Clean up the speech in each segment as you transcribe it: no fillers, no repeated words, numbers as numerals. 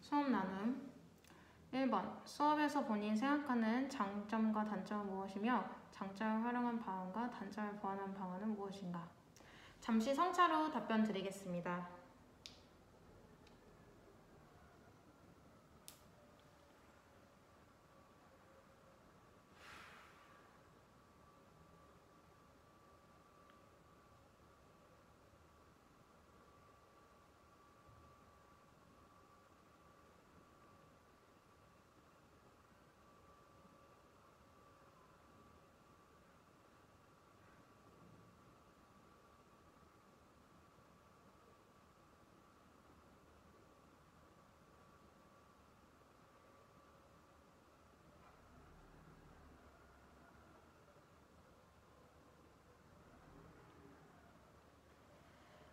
수업 나눔 1번. 수업에서 본인이 생각하는 장점과 단점은 무엇이며 장점을 활용한 방안과 단점을 보완한 방안은 무엇인가? 잠시 성차로 답변 드리겠습니다.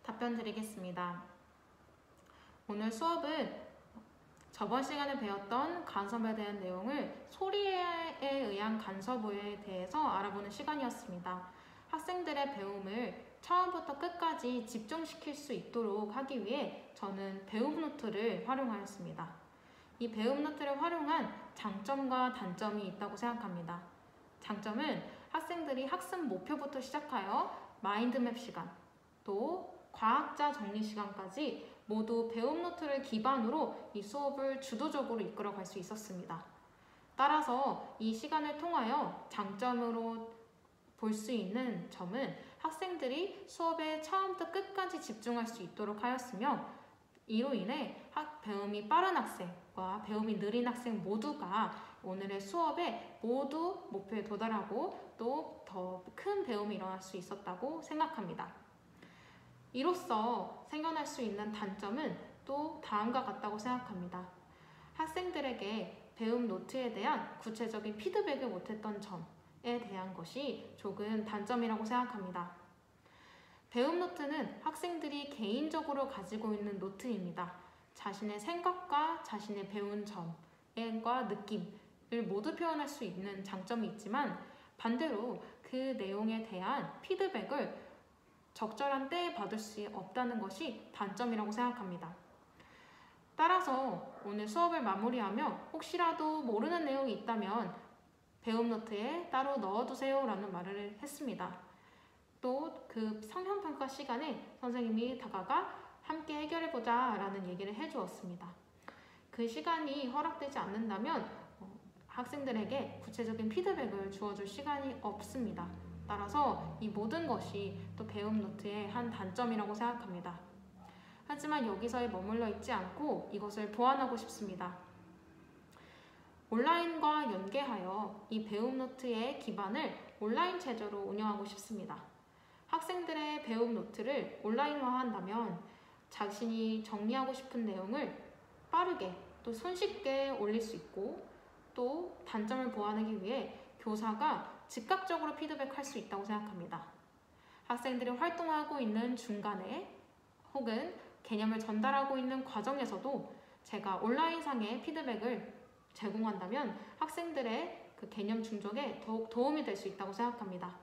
답변 드리겠습니다. 오늘 수업은 저번 시간에 배웠던 간섭에 대한 내용을 소리에 의한 간섭에 대해서 알아보는 시간이었습니다. 학생들의 배움을 처음부터 끝까지 집중시킬 수 있도록 하기 위해 저는 배움 노트를 활용하였습니다. 이 배움 노트를 활용한 장점과 단점이 있다고 생각합니다. 장점은 학생들이 학습 목표부터 시작하여 마인드맵 시간, 또 과학자 정리 시간까지 모두 배움 노트를 기반으로 이 수업을 주도적으로 이끌어갈 수 있었습니다. 따라서 이 시간을 통하여 장점으로 볼 수 있는 점은 학생들이 수업에 처음부터 끝까지 집중할 수 있도록 하였으며, 이로 인해 배움이 빠른 학생과 배움이 느린 학생 모두가 오늘의 수업에 모두 목표에 도달하고 또 더 큰 배움이 일어날 수 있었다고 생각합니다. 이로써 생겨날 수 있는 단점은 또 다음과 같다고 생각합니다. 학생들에게 배움 노트에 대한 구체적인 피드백을 못했던 점에 대한 것이 조금 단점이라고 생각합니다. 배움 노트는 학생들이 개인적으로 가지고 있는 노트입니다. 자신의 생각과 자신의 배운 점과 느낌을 모두 표현할 수 있는 장점이 있지만, 반대로 그 내용에 대한 피드백을 적절한 때에 받을 수 없다는 것이 단점이라고 생각합니다. 따라서 오늘 수업을 마무리하며 혹시라도 모르는 내용이 있다면 배움 노트에 따로 넣어두세요 라는 말을 했습니다. 또 그 성형평가 시간에 선생님이 다가가 함께 해결해보자 라는 얘기를 해주었습니다. 그 시간이 허락되지 않는다면 학생들에게 구체적인 피드백을 주어줄 시간이 없습니다. 따라서 이 모든 것이 또 배움 노트의 한 단점이라고 생각합니다. 하지만 여기서에 머물러 있지 않고 이것을 보완하고 싶습니다. 온라인과 연계하여 이 배움 노트의 기반을 온라인 체제로 운영하고 싶습니다. 학생들의 배움 노트를 온라인화한다면 자신이 정리하고 싶은 내용을 빠르게 또 손쉽게 올릴 수 있고, 또 단점을 보완하기 위해 교사가 즉각적으로 피드백할 수 있다고 생각합니다. 학생들이 활동하고 있는 중간에 혹은 개념을 전달하고 있는 과정에서도 제가 온라인상의 피드백을 제공한다면 학생들의 그 개념 충족에 더욱 도움이 될 수 있다고 생각합니다.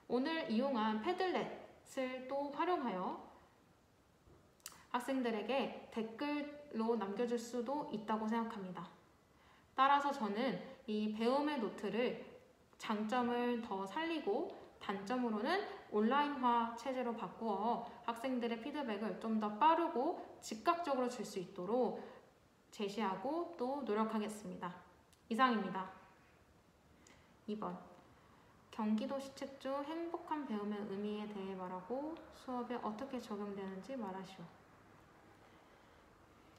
오늘 이용한 패들렛을 또 활용하여 학생들에게 댓글로 남겨줄 수도 있다고 생각합니다. 따라서 저는 이 배움의 노트를 장점을 더 살리고 단점으로는 온라인화 체제로 바꾸어 학생들의 피드백을 좀 더 빠르고 즉각적으로 줄 수 있도록 제시하고 또 노력하겠습니다. 이상입니다. 2번. 경기도 시책주 행복한 배움의 의미에 대해 말하고 수업에 어떻게 적용되는지 말하시오.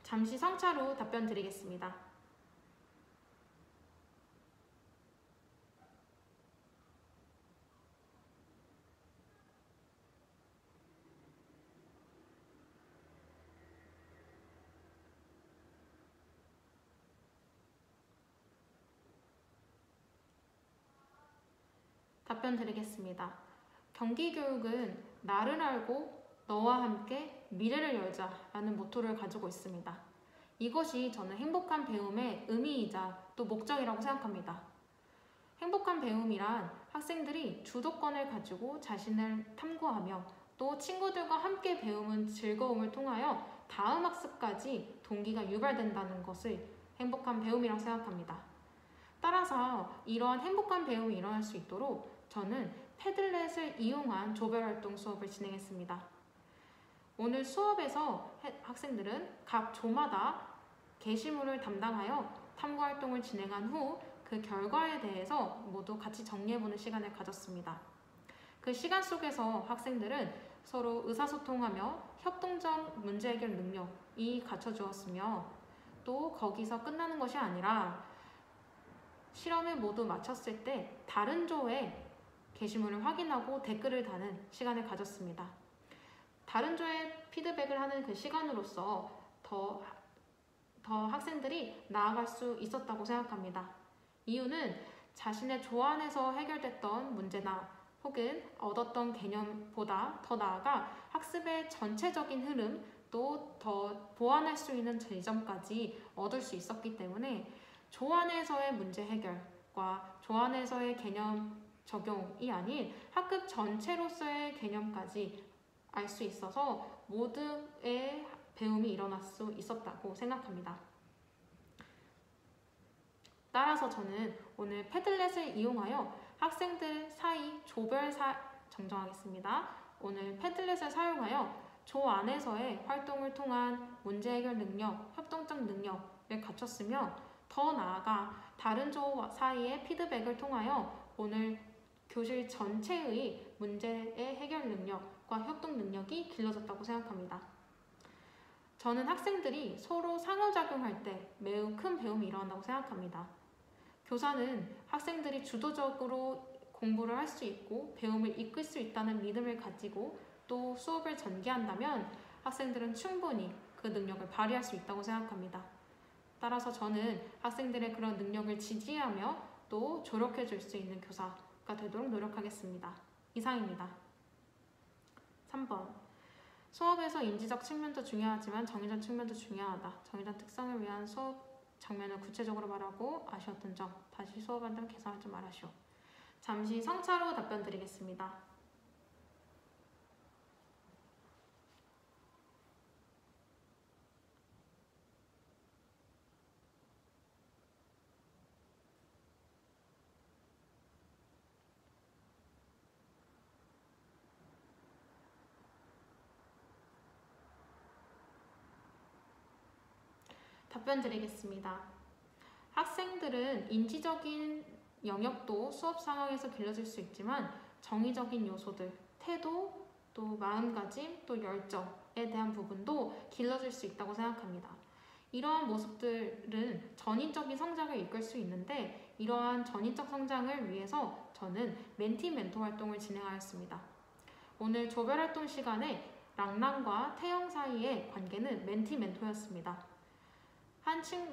잠시 성차로 답변 드리겠습니다. 답변 드리겠습니다. 경기교육은 나를 알고 너와 함께 미래를 열자라는 모토를 가지고 있습니다. 이것이 저는 행복한 배움의 의미이자 또 목적이라고 생각합니다. 행복한 배움이란 학생들이 주도권을 가지고 자신을 탐구하며 또 친구들과 함께 배우는 즐거움을 통하여 다음 학습까지 동기가 유발된다는 것을 행복한 배움이라고 생각합니다. 따라서 이러한 행복한 배움이 일어날 수 있도록 저는 패들렛을 이용한 조별활동 수업을 진행했습니다. 오늘 수업에서 학생들은 각 조마다 게시물을 담당하여 탐구활동을 진행한 후 그 결과에 대해서 모두 같이 정리해보는 시간을 가졌습니다. 그 시간 속에서 학생들은 서로 의사소통하며 협동적 문제 해결 능력이 갖춰주었으며 또 거기서 끝나는 것이 아니라 실험을 모두 마쳤을 때 다른 조의 게시물을 확인하고 댓글을 다는 시간을 가졌습니다. 다른 조의 피드백을 하는 그 시간으로서 더 학생들이 나아갈 수 있었다고 생각합니다. 이유는 자신의 조 안에서 해결됐던 문제나 혹은 얻었던 개념보다 더 나아가 학습의 전체적인 흐름 또 더 보완할 수 있는 지점까지 얻을 수 있었기 때문에 조 안에서의 문제 해결과 조 안에서의 개념 적용이 아닌 학급 전체로서의 개념까지 알 수 있어서 모두의 배움이 일어날 수 있었다고 생각합니다. 따라서 저는 오늘 패들렛을 이용하여 학생들 사이 정정하겠습니다. 오늘 패들렛을 사용하여 조 안에서의 활동을 통한 문제 해결 능력, 협동적 능력을 갖췄으며 더 나아가 다른 조 사이의 피드백을 통하여 오늘 교실 전체의 문제의 해결 능력과 협동 능력이 길러졌다고 생각합니다. 저는 학생들이 서로 상호작용할 때 매우 큰 배움이 일어난다고 생각합니다. 교사는 학생들이 주도적으로 공부를 할 수 있고 배움을 이끌 수 있다는 믿음을 가지고 또 수업을 전개한다면 학생들은 충분히 그 능력을 발휘할 수 있다고 생각합니다. 따라서 저는 학생들의 그런 능력을 지지하며 또 조력해 줄 수 있는 교사가 되도록 노력하겠습니다. 이상입니다. 3번. 수업에서 인지적 측면도 중요하지만 정의적 측면도 중요하다. 정의적 특성을 위한 수업 장면을 구체적으로 말하고 아쉬웠던 점, 다시 수업한 점 개선할 점 말하시오. 잠시 성차로 답변 드리겠습니다. 답변 드리겠습니다. 학생들은 인지적인 영역도 수업 상황에서 길러질 수 있지만 정의적인 요소들, 태도, 또 마음가짐, 또 열정에 대한 부분도 길러질 수 있다고 생각합니다. 이러한 모습들은 전인적인 성장을 이끌 수 있는데 이러한 전인적 성장을 위해서 저는 멘티-멘토 활동을 진행하였습니다. 오늘 조별활동 시간에 랑랑과 태영 사이의 관계는 멘티-멘토였습니다.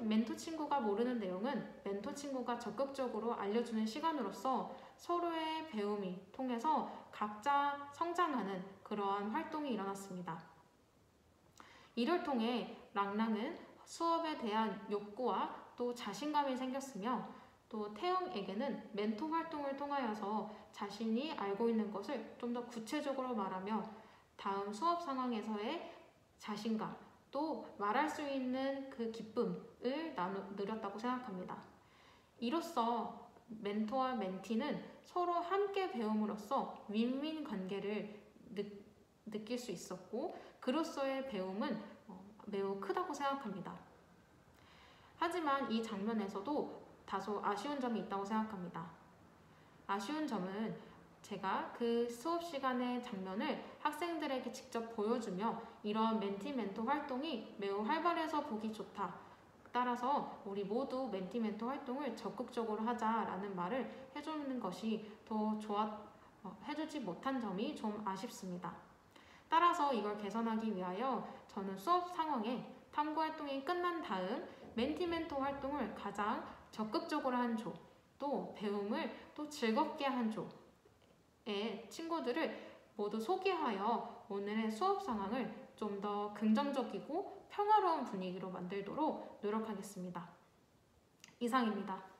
멘토 친구가 모르는 내용은 멘토 친구가 적극적으로 알려주는 시간으로서 서로의 배움이 통해서 각자 성장하는 그러한 활동이 일어났습니다. 이를 통해 랑랑은 수업에 대한 욕구와 또 자신감이 생겼으며 또 태영에게는 멘토 활동을 통하여서 자신이 알고 있는 것을 좀 더 구체적으로 말하며 다음 수업 상황에서의 자신감 또 말할 수 있는 그 기쁨을 누렸다고 생각합니다. 이로써 멘토와 멘티는 서로 함께 배움으로써 윈윈 관계를 느낄 수 있었고 그로서의 배움은 매우 크다고 생각합니다. 하지만 이 장면에서도 다소 아쉬운 점이 있다고 생각합니다. 아쉬운 점은 제가 그 수업 시간의 장면을 학생들에게 직접 보여주며 이러한 멘티-멘토 활동이 매우 활발해서 보기 좋다. 따라서 우리 모두 멘티-멘토 활동을 적극적으로 하자라는 말을 해주는 것이 더 해주지 못한 점이 좀 아쉽습니다. 따라서 이걸 개선하기 위하여 저는 수업 상황에 탐구 활동이 끝난 다음 멘티-멘토 활동을 가장 적극적으로 한 조, 또 배움을 또 즐겁게 한 조의 친구들을 모두 소개하여 오늘의 수업 상황을 좀 더 긍정적이고 평화로운 분위기로 만들도록 노력하겠습니다. 이상입니다.